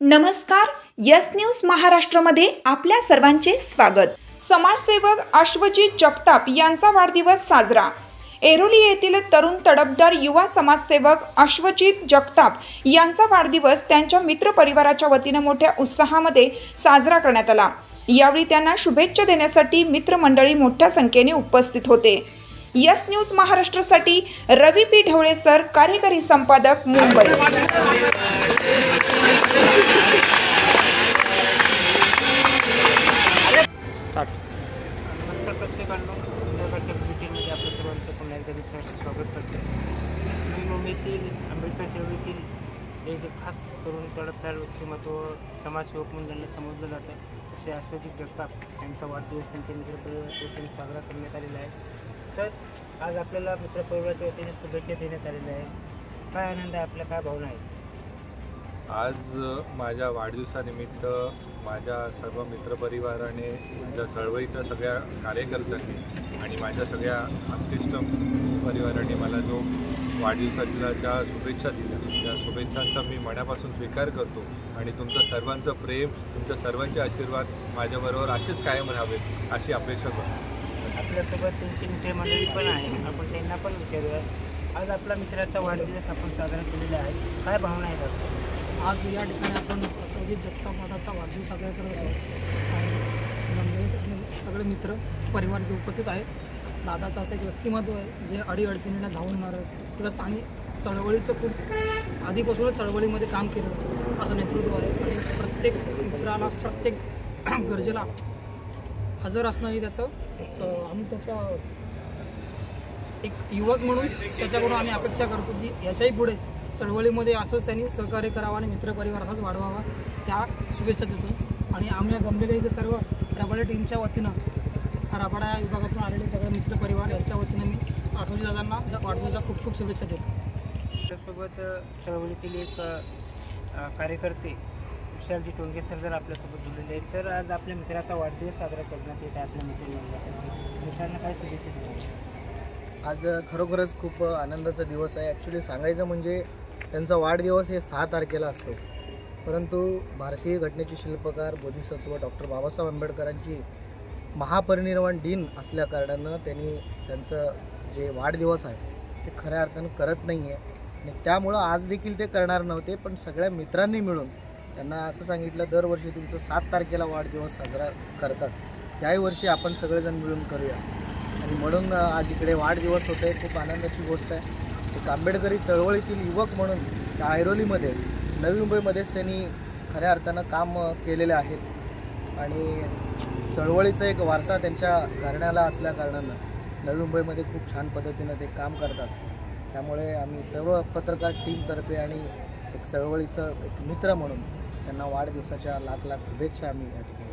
नमस्कार, yes news महाराष्ट्रमध्ये आपल्या सर्वांचे स्वागत। समाजसेवक अश्वजित जगताप यांचा वाढदिवस साजरा। ऐरोली येथील तरुण तडफदार युवा समाजसेवक अश्वजित जगताप यांचा वाढदिवस त्यांच्या मित्र परिवाराच्या वतीने मोठ्या उत्साहामध्ये साजरा करण्यात आला। यावेळी त्यांना शुभेच्छा देण्यासाठी मित्रमंडळी मोठ्या संख्येने उपस्थित होते। यस न्यूज महाराष्ट्रासाठी रवी पी ढवळे सर, कार्यकारी संपादक, मुंबई। नमस्कार प्रेक्षकांनो, संध्याकाळच्या बुलेटिनमध्ये आपल्या सर्वांचं पुन्हा एकदा विशेष स्वागत करते। मी मुंबईतील आंबेडकर चळवळीतील एक खास तरुण तडफदार व्यक्तिमत्व समाजसेवक म्हणून ज्यांना समजलं जातं असे अश्वजित जगताप यांचा वाढदिवस त्यांच्या मित्रपरिवाराच्या वतीने साजरा करण्यात आलेला आहे। सर, आज आपल्याला मित्रपरिवाराच्या वतीने शुभेच्छा देण्यात आलेल्या आहेत। काय आनंद आहे, आपल्या काय भावना आहेत? आज माझ्या वाढदिवसानिमित्त माझ्या सर्व मित्रपरिवाराने, माझ्या चळवळीच्या सगळ्या कार्यकर्त्यांनी आणि माझ्या सगळ्या आत्मिष्ट परिवाराने मला जो वाढदिवसाच्या ज्या शुभेच्छा दिल्या, त्या शुभेच्छांचा मी मनापासून स्वीकार करतो आणि तुमचं सर्वांचं प्रेम, तुमच्या सर्वांचे आशीर्वाद माझ्याबरोबर असेच कायम राहावेत अशी अपेक्षा करतो। आपल्यासोबत त्यांची मित्रमंडळी पण आहे, आपण त्यांना पण विचारूया। आज आपला मित्राचा वाढदिवस आपण साजरा केलेला आहे, काय भावना आहेत आपल्या? आज या ठिकाणी आपण अश्वजित जगताप दादाचा वाढदिवस साजरा करत आहोत आणि सगळे मित्र परिवार जे उपस्थित आहेत। दादाचं असं एक व्यक्तिमत्व आहे जे अडीअडचणीला धावून मारत प्लस आणि चळवळीचं खूप आधीपासूनच चळवळीमध्ये काम केलं असं नेतृत्व आहे आणि प्रत्येक मित्राला, प्रत्येक गरजेला हजर असणं ही त्याचं आम्ही त्याचा एक युवक म्हणून त्याच्याकडून आम्ही अपेक्षा करतो की याच्याही पुढे चळवळीमध्ये असंच त्यांनी सहकार्य करावं आणि मित्रपरिवार असाच वाढवावा, त्या शुभेच्छा देतो। आणि आम्ही जमलेले इथे सर्व राबाडा टीमच्या वतीनं, राबाडा या विभागातून आलेले सगळे मित्रपरिवार यांच्या वतीनं मी अश्वजित दादांना वाढदिवसाच्या खूप खूप शुभेच्छा देतो। आपल्यासोबत चळवळीतील एक कार्यकर्ते विशालजी टोंगे सर जर आपल्यासोबत जोडलेले आहेत। सर, आज आपल्या मित्राचा वाढदिवस साजरा करण्यात येत आहे आपल्या मित्रांना काय शुभेच्छा देणार? आज खरोखरच खूप आनंदाचा दिवस आहे। ॲक्च्युली सांगायचं म्हणजे त्यांचा वाढदिवस हे 6 तारखेला असतो, परंतु भारतीय घटनेचे शिल्पकार बोधिसत्व डॉक्टर बाबासाहेब आंबेडकरांची महापरिनिर्वाण दिन असल्या कारणानं त्यांनी त्यांचं जे वाढदिवस आहे ते खऱ्या अर्थानं करत नाही आहे आणि त्यामुळं आज देखील ते करणार नव्हते, पण सगळ्या मित्रांनी मिळून त्यांना असं सांगितलं दरवर्षी तुमचं 7 तारखेला वाढदिवस साजरा करतात, त्याही वर्षी आपण सगळेजण मिळून करूया आणि म्हणून आज इकडे वाढदिवस होत आहे। खूप आनंदाची गोष्ट आहे। एक आंबेडकरी चळवळीतील युवक म्हणून त्या ऐरोलीमध्ये, नवी मुंबईमध्येच त्यांनी खऱ्या अर्थानं काम केलेले आहेत आणि चळवळीचा एक वारसा त्यांच्या घराण्याला असल्या कारणानं नवी मुंबईमध्ये खूप छान पद्धतीनं ते काम करतात। त्यामुळे आम्ही सर्व पत्रकार टीमतर्फे आणि एक चळवळीचं एक मित्र म्हणून त्यांना वाढदिवसाच्या लाख लाख शुभेच्छा आम्ही या ठिकाणी